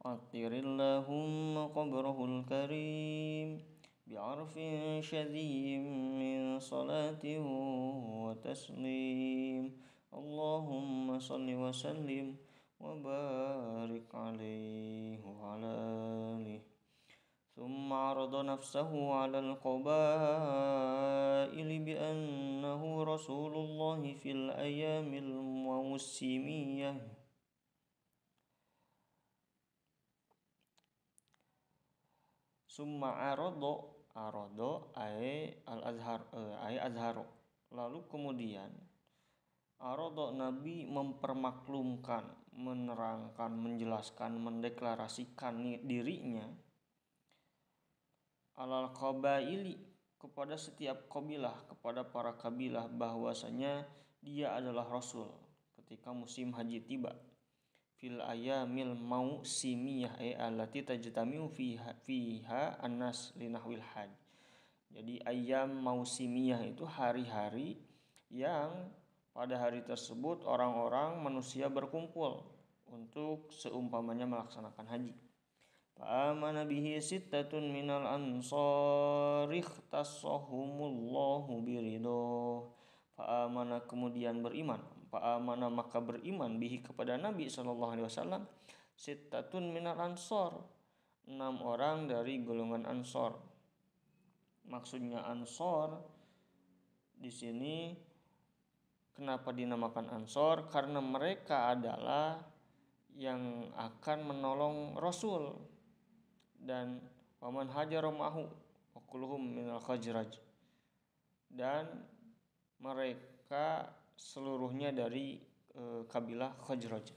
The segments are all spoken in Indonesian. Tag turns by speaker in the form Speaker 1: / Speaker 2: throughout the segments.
Speaker 1: عطر اللهم قبره الكريم بعرف شذي من صلاة وتسليم اللهم صل وسلم وبارك عليه وعلى آله ثم عرض نفسه على القبائل بأنه رسول الله في الأيام الموسمية ثم عرض azharo. Lalu kemudian Arodo Nabi mempermaklumkan, menerangkan, menjelaskan, mendeklarasikan dirinya alal qabaili kepada setiap kabilah, kepada para kabilah bahwasanya dia adalah rasul ketika musim haji tiba. Fil ayamil mausimiyah allati tajtami'u fiha annas linahwil hajj. Jadi ayam mausimiyah itu hari-hari yang pada hari tersebut orang-orang manusia berkumpul untuk seumpamanya melaksanakan haji. Fa'amana bihi sittatun minal ansari ikhtassahumullahu biridoh. Fa'amana kemudian beriman. Fa'amana maka beriman bihi kepada Nabi SAW. Sittatun minal ansar. 6 orang dari golongan ansar. Maksudnya ansar di sini kenapa dinamakan ansar? Karena mereka adalah yang akan menolong Rasul. Dan waman hajara ma'hu wa kulluhum minal khazraj. Dan mereka seluruhnya dari kabilah Khazraj.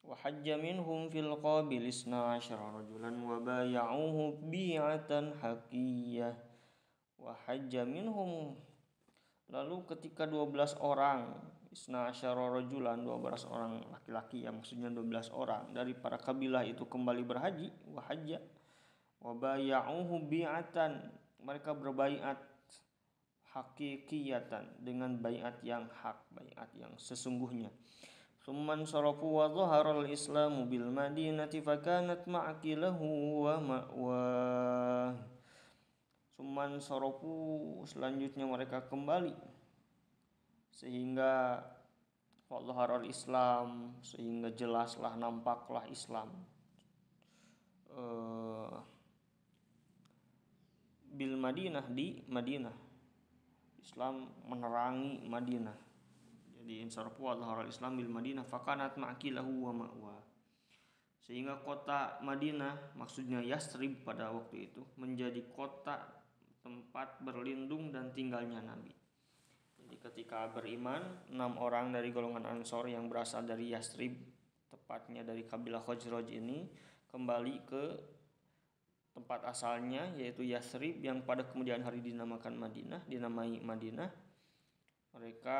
Speaker 1: Wa hajja minhum fil qabil 12 rajulan wa bay'uhu bi'atan haqiyah. Wa hajja minhum, lalu ketika 12 orang 12 rajulan, 12 orang laki-laki, yang maksudnya 12 orang dari para kabilah itu kembali berhaji. Wa hajja wa bay'uhu bi'atan, mereka berbaiat hakikiyatan, dengan baiat yang hak, baiat yang sesungguhnya. Summan sarafu wa dhaharal islamu bil madinati fakanat ma'kilahu wa ma'wah. Summan sarafu, selanjutnya mereka kembali sehingga wa dhaharal islam, sehingga jelaslah, nampaklah Islam bil Madinah, di Madinah. Islam menerangi Madinah. Jadi insarfu wa dhaharal islam bil Madinah fakanat ma'kilahu wa ma'wa. Sehingga kota Madinah, maksudnya Yasrib pada waktu itu, menjadi kota tempat berlindung dan tinggalnya Nabi. Jadi ketika beriman, 6 orang dari golongan Ansor yang berasal dari Yasrib, tepatnya dari kabilah Khazraj ini, kembali ke tempat asalnya yaitu Yasrib yang pada kemudian hari dinamai Madinah. Mereka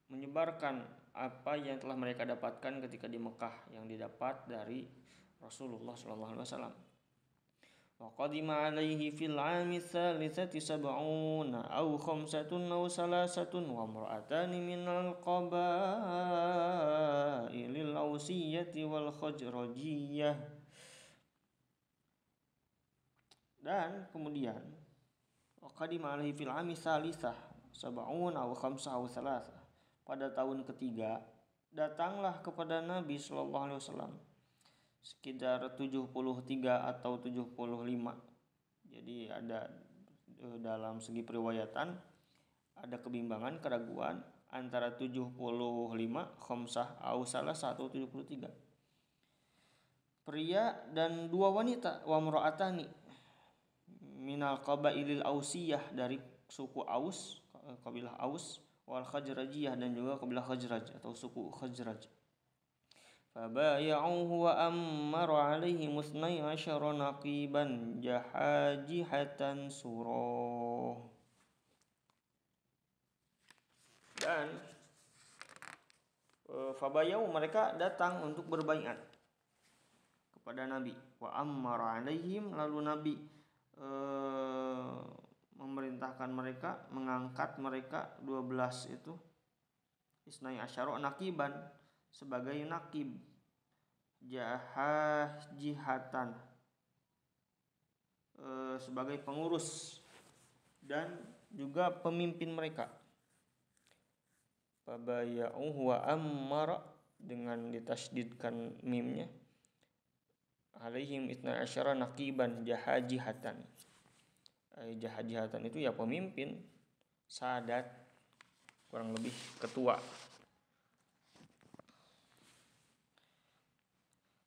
Speaker 1: menyebarkan apa yang telah mereka dapatkan ketika di Mekah, yang didapat dari Rasulullah SAW. Wa qadima alaihi fil 'ami tsalitsati sab'una aw khamsatun aw salasatun wa imra'atani minal qabailil ausiyyati wal khazrajiyyah. Dan kemudian wa qadima alaihi fil 'ami tsalitsah sab'una aw khamsah aw salasah, pada tahun ketiga datanglah kepada Nabi SAW sekitar 73 atau 75. Jadi ada dalam segi periwayatan ada kebimbangan, keraguan antara 75 khamsah au salah satu 73. Pria dan 2 wanita, wa mra'atani minal qabailil ausiyah, dari suku Aus, kabilah Aus, wal khazrajiyah, dan juga kabilah Khazraj atau suku Khazraj. Fabaya'uhu wa ammara alaihi musnai asyara naqiban jahajihatan surah. Dan fabaya'u, mereka datang untuk berbaiat kepada Nabi. Wa ammara alaihim, lalu Nabi memerintahkan mereka, mengangkat mereka 12 itu isnai asyara naqiban, sebagai nakib, jihatan, sebagai pengurus dan juga pemimpin mereka. Fabaya'uhu wa ammara, dengan ditasdidkan mimnya, alaihim itna asyara naqiban jihatan. Jihatan itu ya pemimpin, sadat, kurang lebih ketua.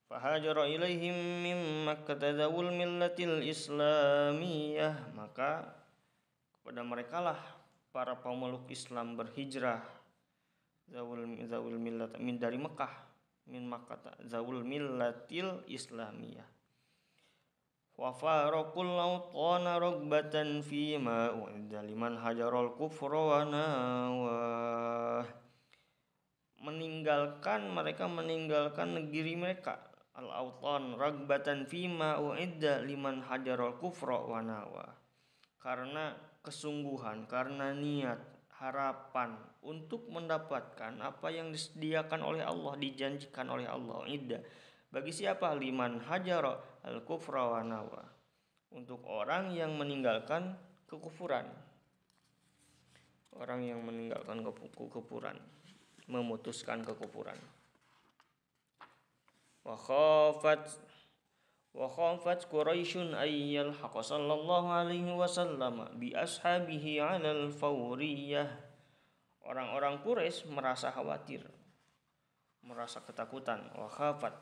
Speaker 1: Fahajara ilaihim min Makkah zawul millatil islamiyah, maka kepada mereka lah para pemeluk Islam berhijrah, zawul millat, min dari Mekah, min Makkah zawul millatil islamiyah. Wa faraqul awtana ragbatan fi ma u'idda liman hajaral kufra wa nawah, mereka meninggalkan negeri mereka, al-awtan, ragbatan fima u'idda liman hajaral kufra wa nawa, karena kesungguhan, karena niat, harapan untuk mendapatkan apa yang disediakan oleh Allah, dijanjikan oleh Allah, idda, bagi siapa? Liman hajara al-kufra wa nawa, untuk orang yang meninggalkan kekufuran, orang yang meninggalkan kekufuran, memutuskan kekufuran. Wa khafat Quraisyun ayyal haqqa sallallahu alaihi wasallam bi ashabihi 'alal fawriyah. Orang-orang Quraisy merasa khawatir, merasa ketakutan. Wa khafat,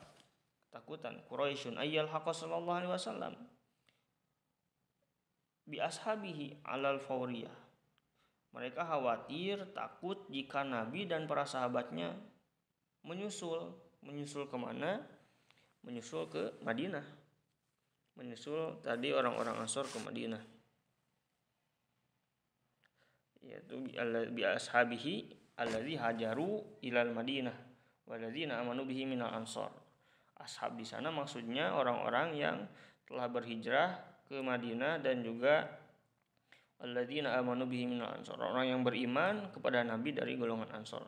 Speaker 1: ketakutan, Quraisyun ayyal haqqa sallallahu alaihi wasallam bi ashabihi 'alal fawriyah. Mereka khawatir, takut jika Nabi dan para sahabatnya menyusul kemana? Menyusul ke Madinah. Menyusul tadi orang-orang Ansor ke Madinah. Yaitu bi ashabihi allazi hajaru ilal Madinah walladzina amanu bihi minal ansor. Ashab di sana maksudnya orang-orang yang telah berhijrah ke Madinah dan juga alladzina amanu bihi minal ansor, orang yang beriman kepada Nabi dari golongan Ansor.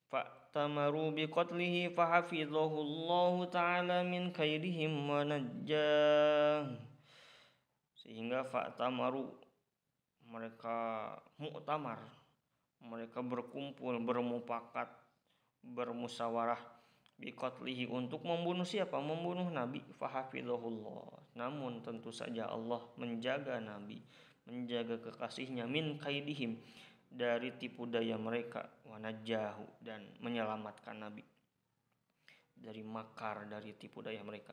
Speaker 1: Fa'tamaru biqatlihi fahafidhahu Allah ta'ala min kaidihim wa najjah. Sehingga fa'tamaru, mereka mu'tamar, mereka berkumpul, bermufakat, bermusyawarah, biqatlihi, untuk membunuh siapa? Membunuh Nabi. Fahafidhahullah, namun tentu saja Allah menjaga Nabi, menjaga kekasihnya, min kaidihim, dari tipu daya mereka, wanajahu, dan menyelamatkan Nabi dari makar, dari tipu daya mereka.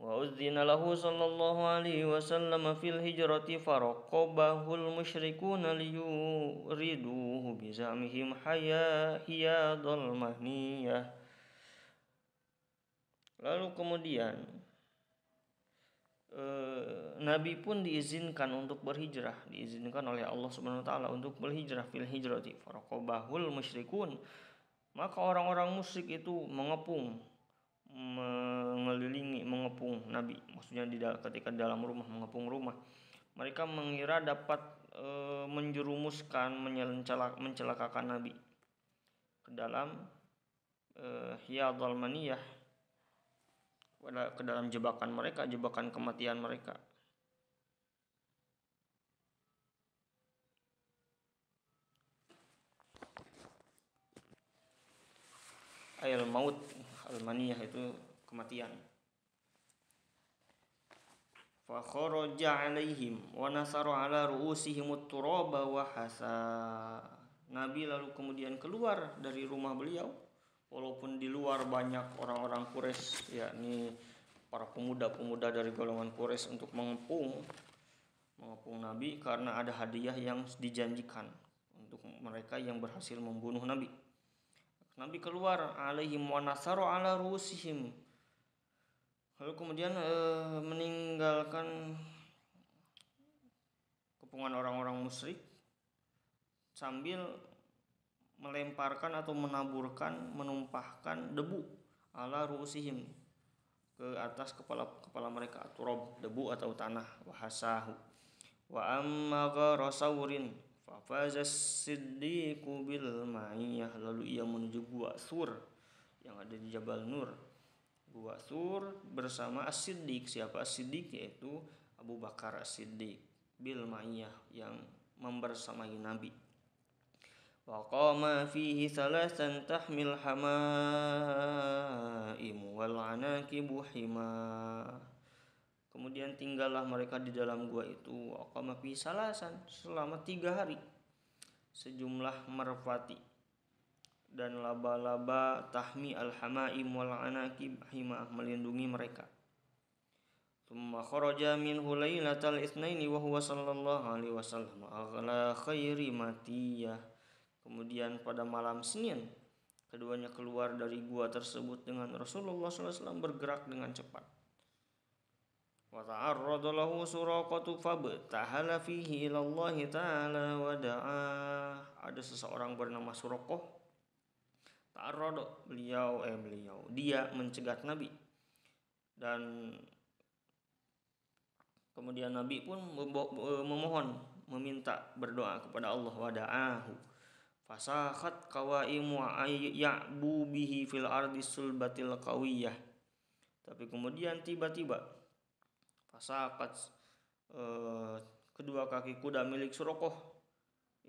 Speaker 1: Wa uzzina lahu sallallahu alaihi wasallam fil hijrati faraqabahul musyrikuna liyuriduhu bizamihim hiyadul mahniyah. Lalu kemudian Nabi pun diizinkan untuk berhijrah, diizinkan oleh Allah Subhanahu wa taala untuk berhijrah, fil hijrati faraqabahul musyrikun, maka orang-orang musyrik itu mengepung, mengelilingi, mengepung Nabi, maksudnya ketika di dalam rumah, mengepung rumah. Mereka mengira dapat menjerumuskan, mencelakakan Nabi ke dalam hiyadul maniyah, ke dalam jebakan mereka, jebakan kematian mereka. Ayal maut, al-maniyah itu kematian. Fa kharaja alaihim wa nasara ala ru'usihim at-turaba wa hasa. Nabi lalu kemudian keluar dari rumah beliau, walaupun di luar banyak orang-orang Quraisy, yakni para pemuda-pemuda dari golongan Quraisy, untuk mengepung Nabi karena ada hadiah yang dijanjikan untuk mereka yang berhasil membunuh Nabi. Nabi keluar, alaihim wa nasaru ala rusihim, lalu kemudian meninggalkan kepungan orang-orang musyrik sambil melemparkan atau menaburkan, menumpahkan debu ala rusihim, ke atas kepala mereka, turab, debu atau tanah, wahasahu wa amma ghara saurin fafaza siddiqu bil ma'iyah, lalu ia menuju gua Sur yang ada di Jabal Nur. Gua Sur bersama As-Siddiq. Siapa As-Siddiq? Yaitu Abu Bakar As-Siddiq bil ma'iyah, yang membersamai Nabi. Wa qama fihi thalathan tahmil hamaim wal anakibu hima. Kemudian tinggallah mereka di dalam gua itu, wa qama fihi salasan, selama 3 hari, sejumlah merpati dan laba-laba, tahmi al-hamaim wal anakib hima, melindungi mereka. Tsumma kharaja minhu lailatal itsnaini wa huwa sallallahu alaihi wasallam aghla khairi matiyah. Kemudian pada malam Senin, keduanya keluar dari gua tersebut dengan Rasulullah SAW bergerak dengan cepat. Wa ta'arrada lahu Suraqatu fabtahala fihi ilallahi ta'ala wa da'a. Ada seseorang bernama Suraqah. Ta'arrada, dia mencegat Nabi. Dan kemudian Nabi pun memohon, meminta, berdoa kepada Allah, wa da'ahu. Fasakhat qawaimu ya'bu bihi fil ardi sulbatil qawiyah. Tapi kemudian tiba-tiba fasakhat, kedua kaki kuda milik Suraqah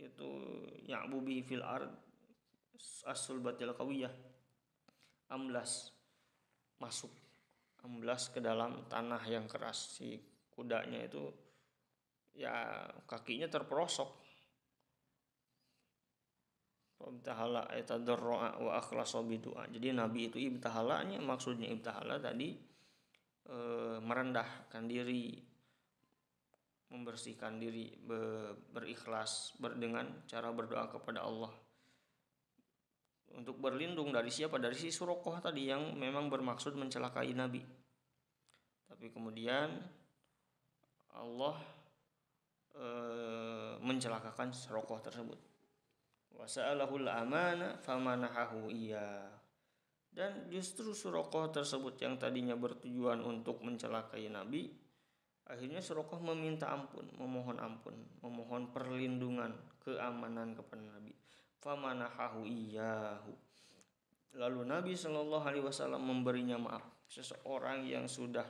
Speaker 1: itu ya'bu bihi fil ard as-sulbatil qawiyah, amblas ke dalam tanah yang keras. Si kudanya itu ya kakinya terperosok. Ibtahala tadarru'a wa akhlasa bidu'a. Jadi Nabi itu ibtahalanya, maksudnya ibtahala tadi merendahkan diri, membersihkan diri, berikhlas dengan cara berdoa kepada Allah untuk berlindung dari siapa? Dari si Suraqah tadi yang memang bermaksud mencelakai Nabi. Tapi kemudian Allah mencelakakan Suraqah tersebut. Wasa'alahul amana famanahahu iya. Dan justru Suraqah tersebut yang tadinya bertujuan untuk mencelakai Nabi, akhirnya Suraqah meminta ampun, memohon perlindungan, keamanan kepada Nabi. Famanahahu iyahu. Lalu Nabi SAW memberinya maaf. Seseorang yang sudah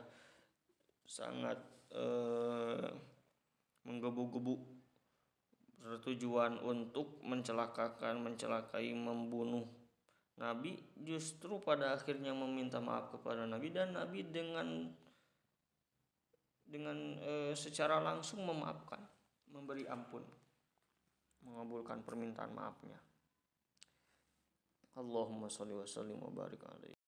Speaker 1: sangat menggebu-gebu bertujuan untuk mencelakai, membunuh Nabi, justru pada akhirnya meminta maaf kepada Nabi, dan Nabi dengan secara langsung memaafkan, memberi ampun, mengabulkan permintaan maafnya. Allahumma sholli wa sallim wa barik alaihi.